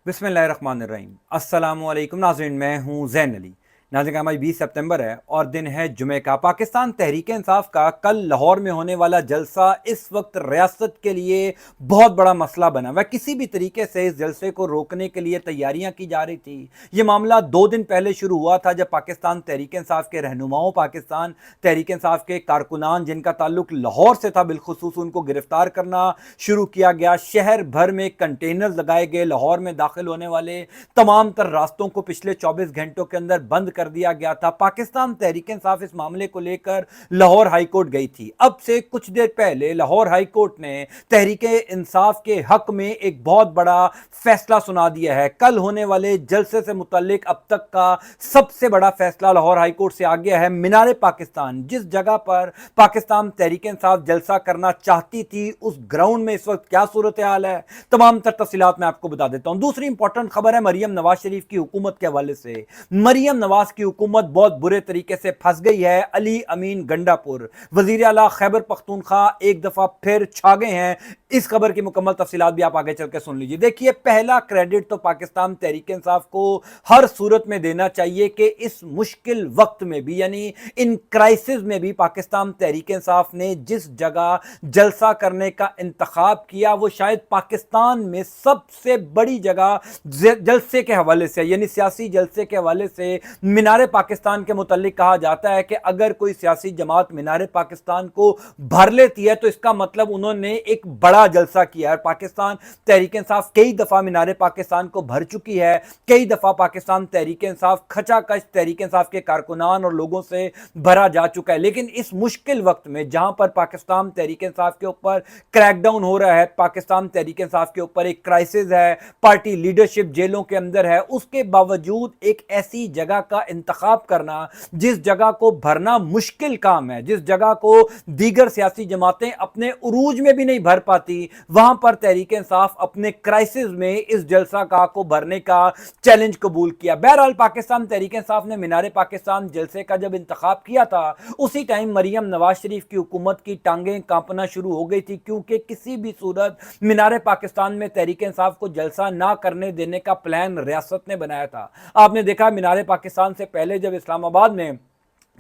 بسم اللہ الرحمن الرحیم۔ السلام علیکم ناظرین، میں ہوں زین علی۔ ناظرین کا آج 20 سپتمبر ہے اور دن ہے جمعہ کا۔ پاکستان تحریک انصاف کا کل لاہور میں ہونے والا جلسہ اس وقت ریاست کے لیے بہت بڑا مسئلہ بنا ہوا ہے۔ کسی بھی طریقے سے اس جلسے کو روکنے کے لیے تیاریاں کی جا رہی تھی۔ یہ معاملہ 2 دن پہلے شروع ہوا تھا جب پاکستان تحریک انصاف کے رہنماؤں، پاکستان تحریک انصاف کے کارکنان جن کا تعلق لاہور سے تھا بالخصوص، ان کو گرفتار کرنا شروع کیا گیا۔ شہر بھر میں کنٹینر لگائے گئے، لاہور میں داخل ہونے والے تمام تر راستوں کو پچھلے 24 گھنٹوں کے اندر بند کر دیا گیا تھا۔ پاکستان تحریک انصاف اس معاملے کو لے کر لاہور ہائی کورٹ گئی تھی۔ اب سے کچھ دیر پہلے لاہور ہائی کورٹ نے تحریک انصاف کے حق میں ایک بہت بڑا فیصلہ سنا دیا ہے۔ کل ہونے والے جلسے سے متعلق اب تک کا سب سے بڑا فیصلہ لاہور ہائی کورٹ سے آ گیا ہے۔ مینار پاکستان، جس جگہ پر پاکستان تحریک انصاف جلسہ کرنا چاہتی تھی، اس گراؤنڈ میں اس وقت کیا صورتحال ہے، تمام تر تفصیلات میں آپ کو بتا دیتا ہوں۔ دوسری امپورٹنٹ خبر ہے مریم نواز شریف کی حکومت کے حوالے سے۔ مریم نواز کی حکومت بہت برے طریقے سے پھنس گئی ہے۔ علی امین گنڈا پور، وزیر اعلیٰ خیبر پختونخوا، ایک دفعہ پھر چھا گئے ہیں۔ اس خبر کی مکمل تفصیلات بھی آپ آگے چل کے سن لیجیے۔ دیکھیے، پہلا کریڈٹ تو پاکستان تحریک انصاف کو ہر صورت میں دینا چاہیے کہ اس مشکل وقت میں بھی، یعنی ان کرائسس میں بھی، پاکستان تحریک انصاف نے جس جگہ جلسہ کرنے کا انتخاب کیا وہ شاید پاکستان میں سب سے بڑی جگہ جلسے کے حوالے سے، یعنی سیاسی جلسے کے حوالے سے مینار پاکستان کے متعلق کہا جاتا ہے کہ اگر کوئی سیاسی جماعت مینار پاکستان کو بھر لیتی ہے تو اس کا مطلب انہوں نے ایک بڑا جلسہ کیا ہے۔ پاکستان تحریک انصاف کئی دفعہ مینار پاکستان کو بھر چکی ہے، کئی دفعہ پاکستان تحریک انصاف کھچا کش تحریک انصاف کے کارکنان اور لوگوں سے بھرا جا چکا ہے۔ لیکن اس مشکل وقت میں جہاں پر پاکستان تحریک انصاف کے اوپر کریک ڈاؤن ہو رہا ہے، پاکستان تحریک انصاف کے اوپر ایک کرائسس ہے، پارٹی لیڈرشپ جیلوں کے اندر ہے، اس کے باوجود ایک ایسی جگہ کا انتخاب کرنا جس جگہ کو بھرنا مشکل کام ہے، جس جگہ کو دیگر سیاسی جماعتیں اپنے عروج میں بھی نہیں بھر پاتی، وہاں پر تحریک انصاف اپنے کرائسس میں اس جلسہ گاہ کو بھرنے کا چیلنج قبول کیا۔ بہرحال پاکستان تحریک انصاف نے مینار پاکستان جلسے کا جب انتخاب کیا تھا، اسی ٹائم مریم نواز شریف کی حکومت کی ٹانگیں کانپنا شروع ہو گئی تھی، کیونکہ کسی بھی صورت مینار پاکستان میں تحریک انصاف کو جلسہ نہ کرنے دینے کا پلان ریاست نے بنایا تھا۔ آپ نے دیکھا مینار پاکستان سے پہلے جب اسلام آباد میں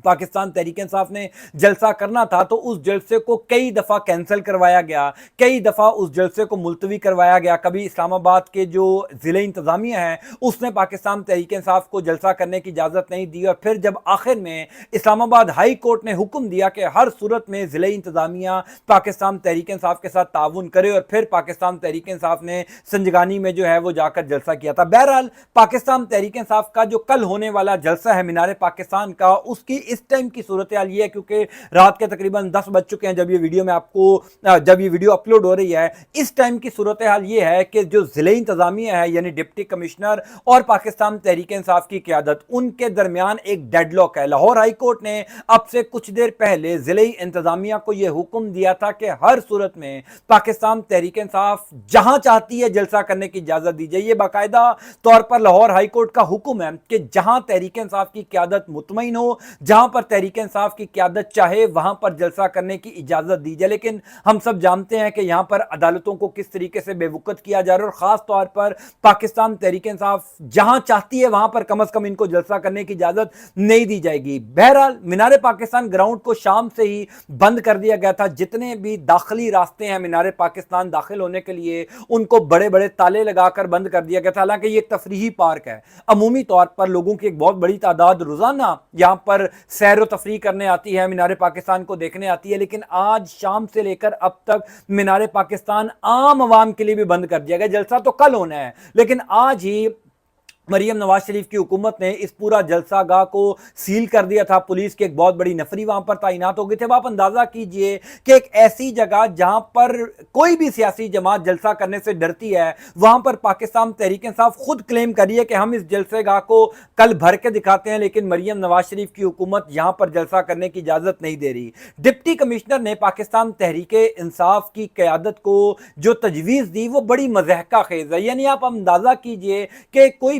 پاکستان تحریک انصاف نے جلسہ کرنا تھا تو اس جلسے کو کئی دفعہ کینسل کروایا گیا، کئی دفعہ اس جلسے کو ملتوی کروایا گیا۔ کبھی اسلام آباد کے جو ضلع انتظامیہ ہے اس نے پاکستان تحریک انصاف کو جلسہ کرنے کی اجازت نہیں دی، اور پھر جب آخر میں اسلام آباد ہائی کورٹ نے حکم دیا کہ ہر صورت میں ضلع انتظامیہ پاکستان تحریک انصاف کے ساتھ تعاون کرے، اور پھر پاکستان تحریک انصاف نے سنجگانی میں جو ہے وہ جا کر جلسہ کیا تھا۔ بہرحال پاکستان تحریک انصاف کا جو کل ہونے والا جلسہ ہے مینار پاکستان کا، اس کی اس ٹائم کی صورتحال یہ ہے، کیونکہ رات کے تقریباً 10 بج چکے ہیں جب یہ ویڈیو اپلوڈ ہو رہی ہے، اس ٹائم کی صورتحال یہ ہے کہ جو ضلع انتظامیہ ہے یعنی ڈپٹی کمشنر اور پاکستان تحریک انصاف کی قیادت، ان کے درمیان ایک ڈیڈ لاک ہے۔ لاہور ہائی کورٹ نے اب سے کچھ دیر پہلے ضلع انتظامیہ کو یہ حکم دیا تھا کہ ہر صورت میں پاکستان تحریک انصاف جہاں چاہتی ہے جلسہ کرنے کی اجازت دی جائے۔ یہ باقاعدہ طور پر لاہور ہائی کورٹ کا حکم ہے کہ جہاں تحریک انصاف کی قیادت مطمئن ہو، جہاں پر تحریک انصاف کی قیادت چاہے، وہاں پر جلسہ کرنے کی اجازت دی جائے۔ لیکن ہم سب جانتے ہیں کہ یہاں پر عدالتوں کو کس طریقے سے بے وقت کیا جا رہا ہے، اور خاص طور پر پاکستان تحریک انصاف جہاں چاہتی ہے وہاں پر کم از کم ان کو جلسہ کرنے کی اجازت نہیں دی جائے گی۔ بہرحال مینار پاکستان گراؤنڈ کو شام سے ہی بند کر دیا گیا تھا۔ جتنے بھی داخلی راستے ہیں مینار پاکستان داخل ہونے کے لیے، ان کو بڑے بڑے تالے لگا کر بند کر دیا گیا تھا۔ حالانکہ یہ ایک تفریحی پارک ہے، عمومی طور پر لوگوں کی ایک بہت بڑی تعداد روزانہ یہاں پر سیر و تفریح کرنے آتی ہے، مینار پاکستان کو دیکھنے آتی ہے، لیکن آج شام سے لے کر اب تک مینار پاکستان عام عوام کے لیے بھی بند کر دیا گیا۔ جلسہ تو کل ہونا ہے، لیکن آج ہی مریم نواز شریف کی حکومت نے اس پورا جلسہ گاہ کو سیل کر دیا تھا۔ پولیس کی ایک بہت بڑی نفری وہاں پر تعینات ہو گئی تھے۔ اب آپ اندازہ کیجئے کہ ایک ایسی جگہ جہاں پر کوئی بھی سیاسی جماعت جلسہ کرنے سے ڈرتی ہے، وہاں پر پاکستان تحریک انصاف خود کلیم کری ہے کہ ہم اس جلسے گاہ کو کل بھر کے دکھاتے ہیں، لیکن مریم نواز شریف کی حکومت یہاں پر جلسہ کرنے کی اجازت نہیں دے رہی۔ ڈپٹی کمشنر نے پاکستان تحریک انصاف کی قیادت کو جو تجویز دی وہ بڑی مضحکہ خیز ہے۔ یعنی آپ اندازہ کیجئے کہ کوئی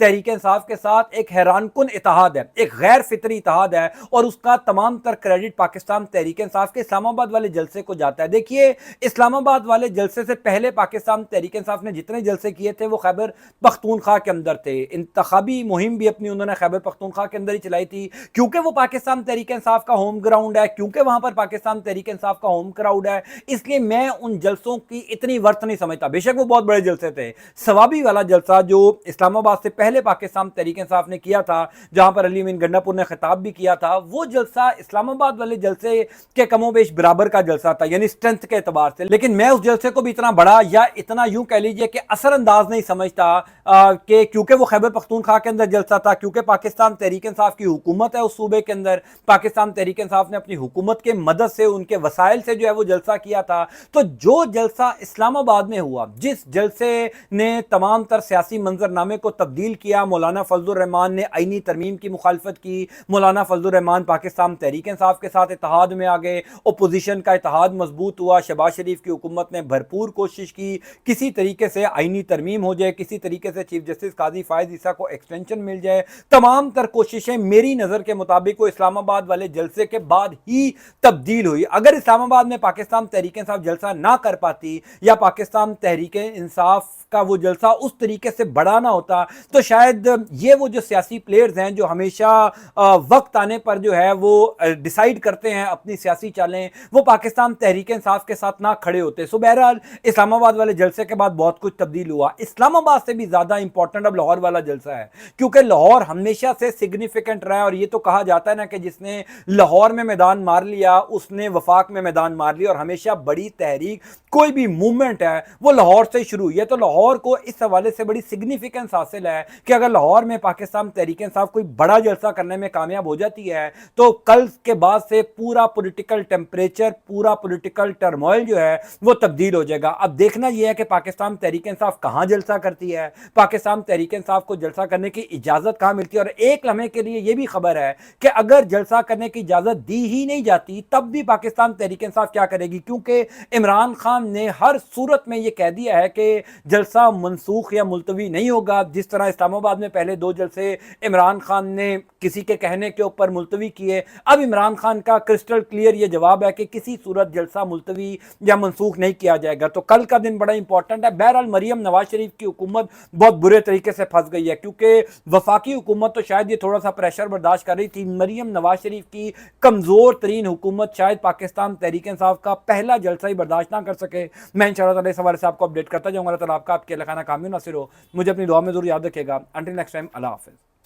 تحریک انصاف کے ساتھ ایک حیران کن اتحاد ہے، ایک غیر فطری اتحاد ہے، اور اس کا تمام تر کریڈٹ پاکستان تحریک انصاف کے اسلام آباد والے جلسے کو جاتا ہے۔ دیکھیے اسلام آباد والے جلسے سے پہلے پاکستان تحریک انصاف نے جتنے جلسے کیے تھے وہ خیبر پختونخوا کے اندر تھے، انتخابی مہم بھی اپنی انہوں نے خیبر پختونخوا کے اندر ہی چلائی تھی، کیونکہ وہ پاکستان تحریک انصاف کا ہوم گراؤنڈ ہے، کیونکہ وہاں پر پاکستان تحریک انصاف کا ہوم کراؤڈ ہے، اس لیے میں ان جلسوں کی اتنی ورت نہیں سمجھتا۔ بے شک وہ بہت بڑے جلسے تھے، ثوابی والا جلسہ جو اسلام آباد سے پہلے پاکستان تحریک انصاف نے کیا تھا، جہاں پر علی امین گنڈا پور نے خطاب بھی کیا تھا، وہ جلسہ اسلام آباد والے جلسے کے کم و بیش برابر کا جلسہ تھا، یعنی اسٹرینتھ کے اعتبار سے، لیکن میں اس جلسے کو بھی اتنا بڑا یا اتنا یوں کہہ لیجئے کہ اثر انداز نہیں سمجھتا کہ کیونکہ وہ خیبر پختونخوا کے اندر جلسہ تھا، کیونکہ پاکستان تحریک انصاف کی حکومت ہے اس صوبے کے اندر، پاکستان تحریک انصاف نے اپنی حکومت کے مدد سے ان کے وسائل سے جو ہے وہ جلسہ کیا تھا، تو جو جلسہ اسلام آباد میں ہوا، جس جلسے نے تمام تر سیاسی منظرنامے کو تبدیل کیا، مولانا فضل الرحمان نے آئینی ترمیم کی مخالفت کی، مولانا فضل الرحمان پاکستان تحریک انصاف کے ساتھ اتحاد میں آ گئے، اپوزیشن کا اتحاد مضبوط ہوا، شہباز شریف کی حکومت نے بھرپور کوشش کی کسی طریقے سے آئینی ترمیم ہو جائے، کسی طریقے سے چیف جسٹس قاضی فائز عیسیٰ کو ایکسٹینشن مل جائے، تمام تر کوششیں میری نظر کے مطابق وہ اسلام آباد والے جلسے کے بعد ہی تبدیل ہوئی۔ اگر اسلام آباد میں پاکستان تحریک انصاف جلسہ نہ کر پاتی یا پاکستان تحریک انصاف کا وہ جلسہ اس طریقے سے بڑا نہ ہوتا تو شاید یہ وہ جو سیاسی پلیئرز ہیں جو ہمیشہ وقت آنے پر جو ہے وہ ڈیسائیڈ کرتے ہیں اپنی سیاسی چالیں، وہ پاکستان تحریک انصاف کے ساتھ نہ کھڑے ہوتے۔ سو بہرحال اسلام آباد والے جلسے کے بعد بہت کچھ تبدیل ہوا۔ اسلام آباد سے بھی زیادہ امپورٹنٹ اب لاہور والا جلسہ ہے، کیونکہ لاہور ہمیشہ سے سگنیفیکنٹ رہا ہے، اور یہ تو کہا جاتا ہے نا کہ جس نے لاہور میں میدان مار لیا اس نے وفاق میں میدان مار لیا، اور ہمیشہ بڑی تحریک کوئی بھی موومنٹ ہے وہ لاہور سے شروع ہوئی ہے، تو لاہور کو اس حوالے سے بڑی سگنیفیکنس حاصل ہے کہ اگر لاہور میں پاکستان تحریک انصاف کوئی بڑا جلسہ کرنے میں کامیاب ہو جاتی ہے تو کل کے بعد سے پورا پولیٹیکل ٹیمپریچر، پورا پولیٹیکل ٹرموائل جو ہے وہ تبدیل ہو جائے گا۔ اب دیکھنا یہ ہے کہ پاکستان تحریک انصاف کہاں جلسہ کرتی ہے، پاکستان تحریک انصاف کو جلسہ کرنے کی اجازت کہاں ملتی ہے، اور ایک لمحے کے لیے یہ بھی خبر ہے کہ اگر جلسہ کرنے کی اجازت دی ہی نہیں جاتی تب بھی پاکستان تحریک انصاف کیا کرے گی، کیونکہ عمران خان نے ہر صورت میں یہ کہہ دیا ہے کہ جلسہ منسوخ یا ملتوی نہیں ہوگا۔ جس طرح اسلام آباد میں پہلے 2 جلسے عمران خان نے کسی کے کہنے کے اوپر ملتوی کیے، اب عمران خان کا کرسٹل کلیئر یہ جواب ہے کہ کسی صورت جلسہ ملتوی یا منسوخ نہیں کیا جائے گا۔ تو کل کا دن بڑا امپورٹنٹ ہے۔ بہرحال مریم نواز شریف کی حکومت بہت برے طریقے سے پھنس گئی ہے، کیونکہ وفاقی حکومت تو شاید یہ تھوڑا سا پریشر برداشت کر رہی تھی، مریم نواز شریف کی کمزور ترین حکومت شاید پاکستان تحریک انصاف کا پہلا جلسہ ہی برداشت نہ کر سکے۔ میں انشاءاللہ تعالی اس حوالے سے آپ کو اپڈیٹ کرتا جاؤں گا۔ اللہ تعالیٰ آپ کا آپ کے خانہ کامیاب ناصر ہو، مجھے اپنی دعا میں ضرور یاد رکھے گا۔ انٹل نیکسٹ ٹائم، اللہ حافظ۔